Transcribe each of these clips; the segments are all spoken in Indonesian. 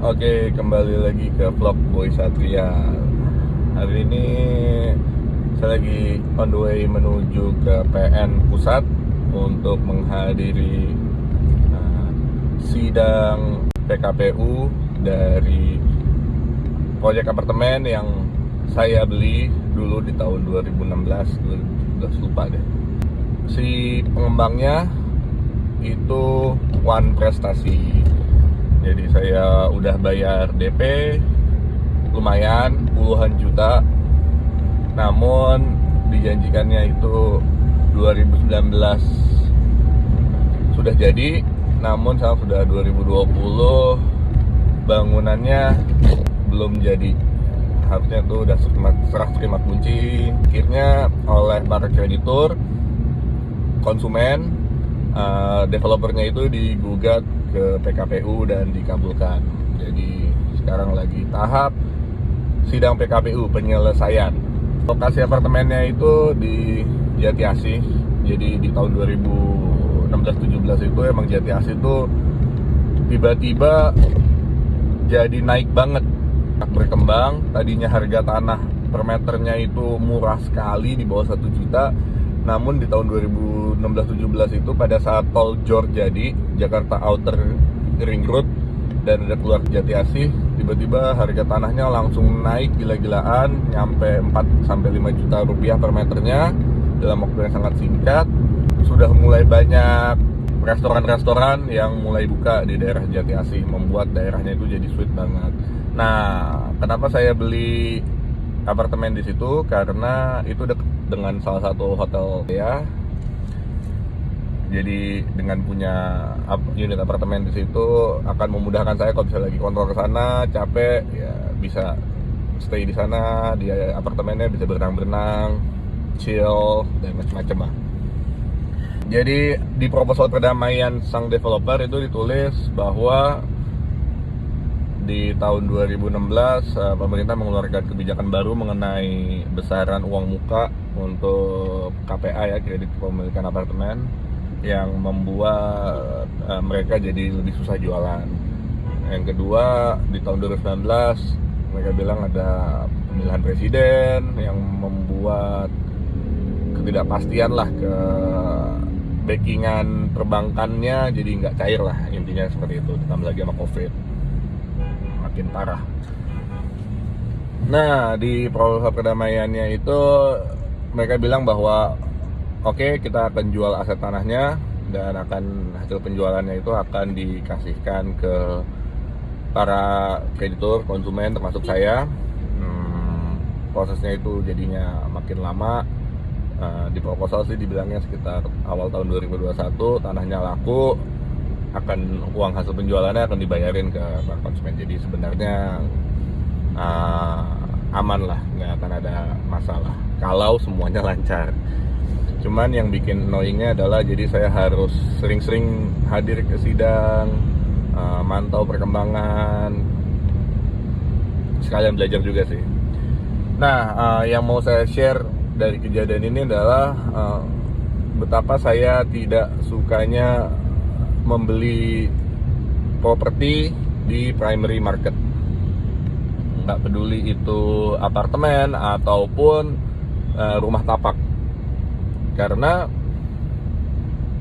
Oke, kembali lagi ke vlog Boy Satria. Hari ini saya lagi on the way menuju ke PN Pusat untuk menghadiri sidang PKPU dari proyek apartemen yang saya beli dulu di tahun 2016, 2017 lupa deh. Si pengembangnya itu One Prestasi. Jadi saya udah bayar DP lumayan puluhan juta. Namun dijanjikannya itu 2019 sudah jadi, namun sekarang sudah 2020 bangunannya belum jadi. Harusnya itu udah serah terima kunci akhirnya oleh para kreditur, konsumen, developernya itu digugat ke PKPU dan dikabulkan. Jadi sekarang lagi tahap sidang PKPU penyelesaian. Lokasi apartemennya itu di Jati Asih. Jadi di tahun 2016-17 itu emang Jati Asih itu tiba-tiba jadi naik banget, berkembang. Tadinya harga tanah per meternya itu murah sekali, di bawah 1 juta. Namun di tahun 2016-17 itu pada saat tol Jor jadi, Jakarta Outer Ring Road, dan udah keluar Jati Asih, tiba-tiba harga tanahnya langsung naik gila-gilaan, nyampe 4-5 juta rupiah per meternya dalam waktu yang sangat singkat. Sudah mulai banyak restoran-restoran yang mulai buka di daerah Jati Asih, membuat daerahnya itu jadi sweet banget. Nah, kenapa saya beli apartemen di situ? Karena itu dekat dengan salah satu hotel ya. Jadi dengan punya unit apartemen di situ akan memudahkan saya kalau bisa lagi kontrol ke sana, capek ya bisa stay di sana, di apartemennya bisa berenang-berenang, chill dan macam-macam lah. Jadi di proposal perdamaian sang developer itu ditulis bahwa di tahun 2016 pemerintah mengeluarkan kebijakan baru mengenai besaran uang muka untuk KPA ya, kredit kepemilikan apartemen, yang membuat mereka jadi lebih susah jualan. Yang kedua, di tahun 2019 mereka bilang ada pemilihan presiden yang membuat ketidakpastian lah ke backingan perbankannya, jadi nggak cair lah, intinya seperti itu. Ditambah lagi sama COVID makin parah. Nah, di proposal perdamaiannya itu mereka bilang bahwa oke, kita akan jual aset tanahnya dan akan hasil penjualannya itu akan dikasihkan ke para kreditur, konsumen termasuk saya. Prosesnya itu jadinya makin lama. Di proposal sih dibilangnya sekitar awal tahun 2021 tanahnya laku, akan uang hasil penjualannya akan dibayarin ke para konsumen. Jadi sebenarnya aman lah, nggak akan ada masalah kalau semuanya lancar. Cuman yang bikin annoyingnya adalah jadi saya harus sering-sering hadir ke sidang, mantau perkembangan, sekalian belajar juga sih. Nah, yang mau saya share dari kejadian ini adalah betapa saya tidak sukanya membeli properti di primary market. Nggak peduli itu apartemen ataupun rumah tapak, karena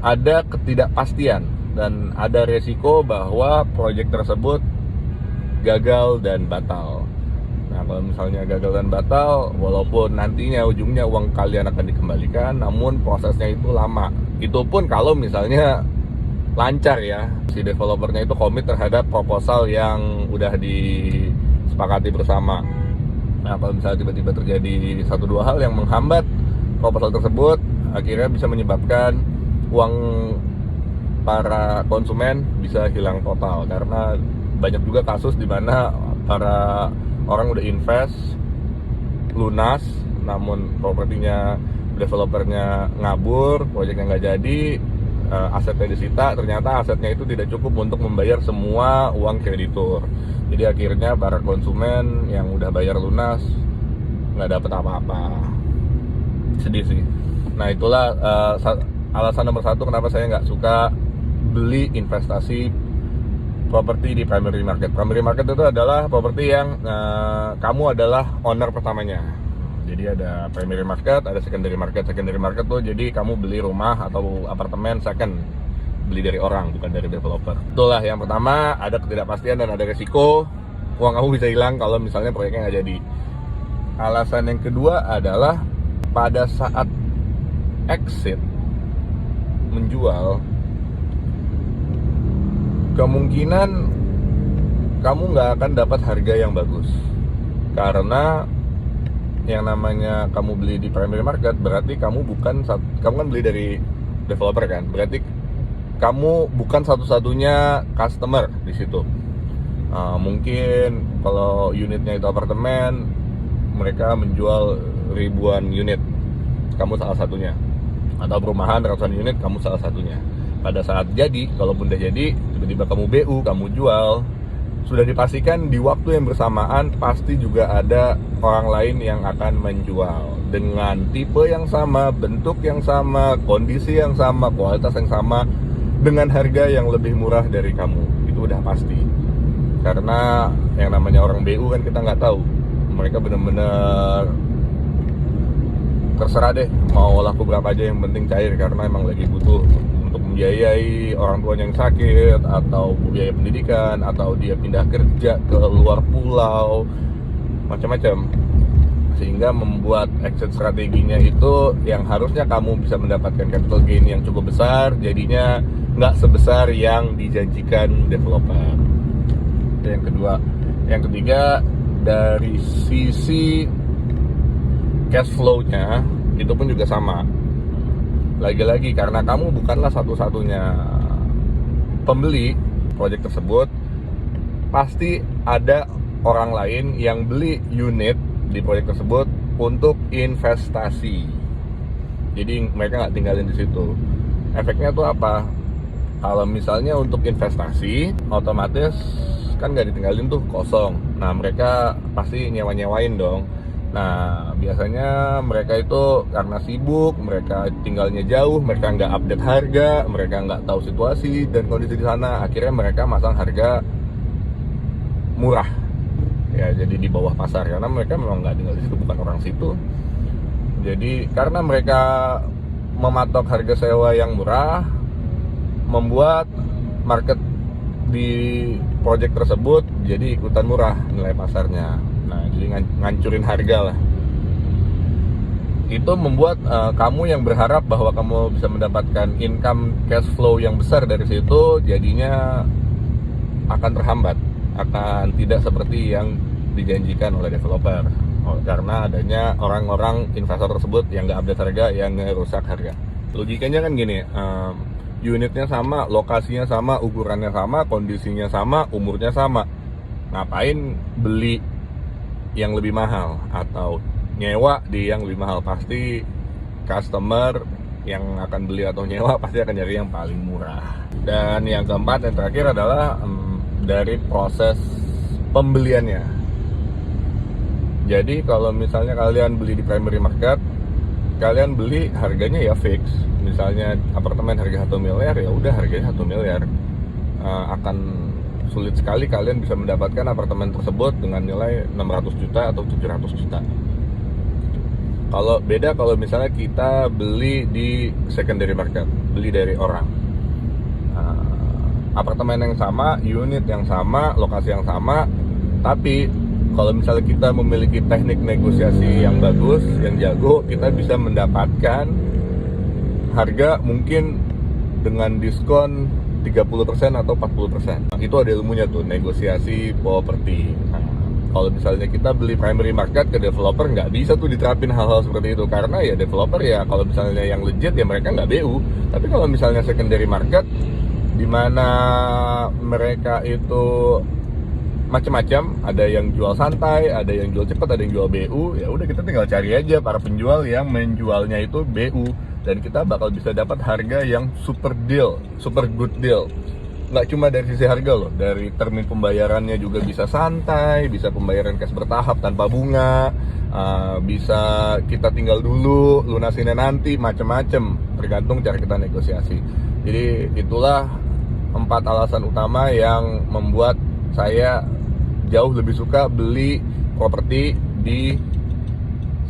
ada ketidakpastian dan ada resiko bahwa proyek tersebut gagal dan batal. Nah, kalau misalnya gagal dan batal, walaupun nantinya ujungnya uang kalian akan dikembalikan, namun prosesnya itu lama. Itu pun kalau misalnya lancar ya, si developernya itu komit terhadap proposal yang udah disepakati bersama. Nah, kalau misalnya tiba-tiba terjadi 1-2 hal yang menghambat proposal tersebut, akhirnya bisa menyebabkan uang para konsumen bisa hilang total. Karena banyak juga kasus di mana para orang udah invest lunas, namun propertinya developernya ngabur, proyeknya nggak jadi, asetnya disita, ternyata asetnya itu tidak cukup untuk membayar semua uang kreditur. Jadi akhirnya para konsumen yang udah bayar lunas nggak dapat apa-apa. Sedih sih. Nah, itulah alasan nomor 1 kenapa saya nggak suka beli investasi properti di primary market. Primary market itu adalah properti yang kamu adalah owner pertamanya. Jadi ada primary market, ada secondary market. Secondary market tuh jadi kamu beli rumah atau apartemen second, beli dari orang, bukan dari developer. Itulah yang pertama, ada ketidakpastian dan ada resiko uang kamu bisa hilang kalau misalnya proyeknya nggak jadi. Alasan yang kedua adalah pada saat exit menjual, kemungkinan kamu nggak akan dapat harga yang bagus, karena yang namanya kamu beli di primary market berarti kamu kan beli dari developer kan, berarti kamu bukan satu-satunya customer di situ. Mungkin kalau unitnya itu apartemen, mereka menjual ribuan unit, kamu salah satunya, atau perumahan ratusan unit, kamu salah satunya. Pada saat jadi, kalaupun udah jadi, tiba-tiba kamu BU, kamu jual, sudah dipastikan di waktu yang bersamaan pasti juga ada orang lain yang akan menjual dengan tipe yang sama, bentuk yang sama, kondisi yang sama, kualitas yang sama, dengan harga yang lebih murah dari kamu. Itu udah pasti, karena yang namanya orang BU kan kita nggak tahu, mereka bener-bener terserah deh mau laku berapa aja, yang penting cair, karena emang lagi butuh untuk membiayai orang tuanya yang sakit, atau biaya pendidikan, atau dia pindah kerja ke luar pulau, macam-macam. Sehingga membuat exit strateginya itu yang harusnya kamu bisa mendapatkan capital gain yang cukup besar, jadinya nggak sebesar yang dijanjikan developer. Itu yang kedua. Yang ketiga, dari sisi cash flow-nya itu pun juga sama. Lagi-lagi karena kamu bukanlah satu-satunya pembeli proyek tersebut, pasti ada orang lain yang beli unit di proyek tersebut untuk investasi. Jadi mereka nggak tinggalin di situ. Efeknya tuh apa? Kalau misalnya untuk investasi, otomatis kan nggak ditinggalin tuh kosong. Nah mereka pasti nyewa-nyewain dong. Nah biasanya mereka itu karena sibuk, mereka tinggalnya jauh, mereka nggak update harga, mereka nggak tahu situasi dan kondisi di sana. Akhirnya mereka masang harga murah, ya jadi di bawah pasar, karena mereka memang nggak tinggal di situ, bukan orang situ. Jadi karena mereka mematok harga sewa yang murah, membuat market di project tersebut jadi ikutan murah nilai pasarnya. Nah, jadi ngancurin harga lah. Itu membuat kamu yang berharap bahwa kamu bisa mendapatkan income cash flow yang besar dari situ, jadinya akan terhambat, akan tidak seperti yang dijanjikan oleh developer. Karena adanya orang-orang investor tersebut yang nggak update harga, yang ngerusak harga. Logikanya kan gini, unitnya sama, lokasinya sama, ukurannya sama, kondisinya sama, umurnya sama. Ngapain beli yang lebih mahal atau nyewa di yang lebih mahal? Pasti customer yang akan beli atau nyewa pasti akan nyari yang paling murah. Dan yang keempat, yang terakhir adalah dari proses pembeliannya. Jadi kalau misalnya kalian beli di primary market, kalian beli harganya ya fix. Misalnya apartemen harga 1 miliar, ya udah harganya 1 miliar. Akan sulit sekali kalian bisa mendapatkan apartemen tersebut dengan nilai 600 juta atau 700 juta. Kalau misalnya kita beli di secondary market, beli dari orang, apartemen yang sama, unit yang sama, lokasi yang sama, tapi kalau misalnya kita memiliki teknik negosiasi yang bagus, yang jago, kita bisa mendapatkan harga mungkin dengan diskon 30% atau 40%. Itu ada ilmunya tuh, negosiasi properti. Kalau misalnya kita beli primary market ke developer, nggak bisa tuh diterapin hal-hal seperti itu, karena ya developer ya kalau misalnya yang legit ya mereka nggak BU. Tapi kalau misalnya secondary market, di mana mereka itu macam-macam, ada yang jual santai, ada yang jual cepat, ada yang jual BU, ya udah kita tinggal cari aja para penjual yang menjualnya itu BU, dan kita bakal bisa dapat harga yang super deal, super good deal. Nggak cuma dari sisi harga loh, dari termin pembayarannya juga bisa santai, bisa pembayaran cash bertahap tanpa bunga, bisa kita tinggal dulu, lunasinnya nanti, macam-macam, tergantung cara kita negosiasi. Jadi itulah 4 alasan utama yang membuat saya jauh lebih suka beli properti di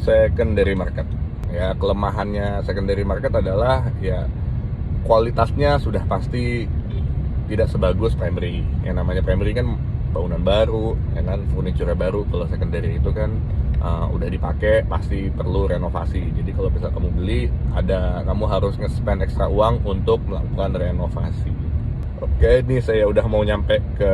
secondary market. Ya, kelemahannya secondary market adalah ya kualitasnya sudah pasti tidak sebagus primary. Yang namanya primary kan bangunan baru, ya kan, furniture baru. Kalau secondary itu kan udah dipakai, pasti perlu renovasi. Jadi kalau bisa kamu beli, kamu harus nge-spend ekstra uang untuk melakukan renovasi. Oke, ini saya udah mau nyampe ke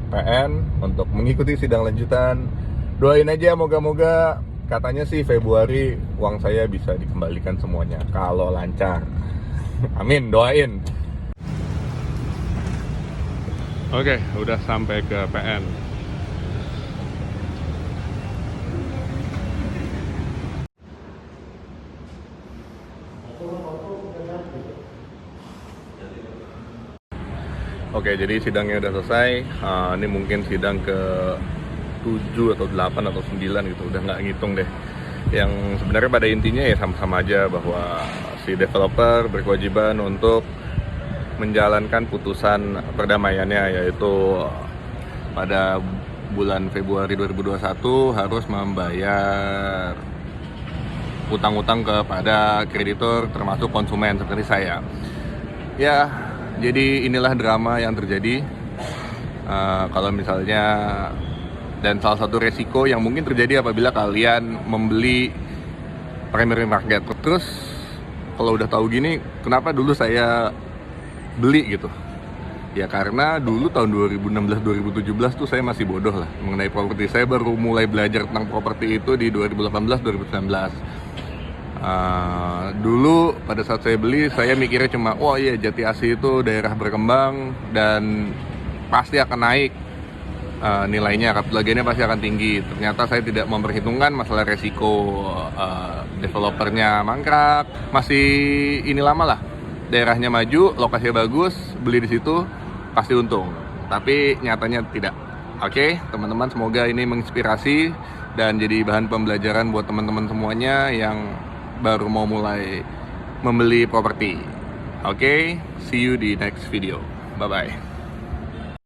PN untuk mengikuti sidang lanjutan. Doain aja, moga-moga, katanya sih Februari uang saya bisa dikembalikan semuanya kalau lancar. Amin, doain. Oke, udah sampai ke PN. Oke, jadi sidangnya udah selesai. Ini mungkin sidang ke 7 atau 8 atau 9 gitu, udah nggak ngitung deh. Yang sebenarnya pada intinya ya sama-sama aja, bahwa si developer berkewajiban untuk menjalankan putusan perdamaiannya, yaitu pada bulan Februari 2021 harus membayar utang-utang kepada kreditur termasuk konsumen seperti saya. Ya, jadi inilah drama yang terjadi. Kalau misalnya, dan salah satu resiko yang mungkin terjadi apabila kalian membeli primary market. Terus kalau udah tahu gini, kenapa dulu saya beli gitu? Ya karena dulu tahun 2016-2017 tuh saya masih bodoh lah mengenai properti. Saya baru mulai belajar tentang properti itu di 2018-2019. Dulu pada saat saya beli, saya mikirnya cuma, oh iya, Jati Asih itu daerah berkembang dan pasti akan naik nilainya, kapitaliannya pasti akan tinggi. Ternyata saya tidak memperhitungkan masalah resiko developernya mangkrak. Masih ini lama lah, daerahnya maju, lokasinya bagus, beli di situ pasti untung. Tapi nyatanya tidak. Oke, teman-teman, semoga ini menginspirasi dan jadi bahan pembelajaran buat teman-teman semuanya yang baru mau mulai membeli properti. Oke, see you di next video. Bye-bye.